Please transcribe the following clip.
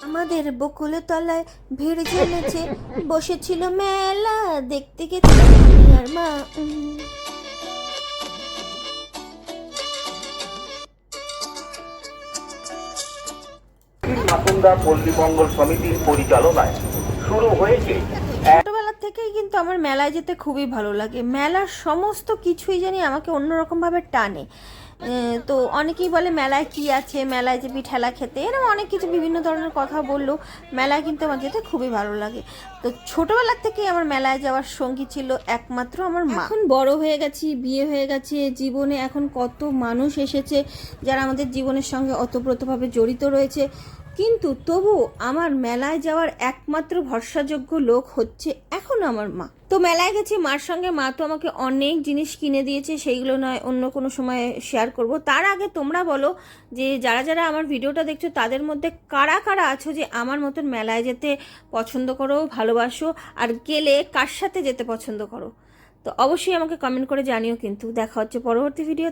আমাদের বকুলের তলায় ভিড় জমেছে, বসেছিল মেলা, দেখতে গেছি আমি আর মা। মাকুন্দা পল্লী মঙ্গল সমিতির পরিচালনায় শুরু হয়েছে। ছোটবেলা থেকেই কিন্তু আমার মেলায় যেতে খুবই ভালো লাগে। মেলার সমস্ত কিছুই জানি আমাকে অন্যরকমভাবে টানে। তো অনেকেই বলে মেলায় কি আছে, মেলায় যাবি ঠেলা খেতে, এরকম অনেক কিছু বিভিন্ন ধরনের কথা বললো। মেলায় কিন্তু আমার যেতে খুবই ভালো লাগে। তো ছোটবেলার থেকেই আমার মেলায় যাওয়ার সঙ্গী ছিল একমাত্র আমার মা। এখন বড় হয়ে গেছি, বিয়ে হয়ে গেছে, জীবনে এখন কত মানুষ এসেছে যারা আমাদের জীবনের সঙ্গে ওতপ্রোতভাবে জড়িত রয়েছে, কিন্তু তবু আমার মেলায় যাওয়ার একমাত্র ভরসাযোগ্য লোক হচ্ছে এখন আমার মা। তো মেলায় গেছি মার সঙ্গে, মা তো আমাকে অনেক জিনিস কিনে দিয়েছে, সেইগুলো নয় অন্য কোনো সময় শেয়ার করব। তার আগে তোমরা বলো যে যারা যারা আমার ভিডিওটা দেখছো তাদের মধ্যে কারা কারা আছো যে আমার মতন মেলায় যেতে পছন্দ করো, ভালোবাসো, আর গেলে কার সাথে যেতে পছন্দ করো। তো অবশ্যই আমাকে কমেন্ট করে জানিও। কিন্তু দেখা হচ্ছে পরবর্তী ভিডিও।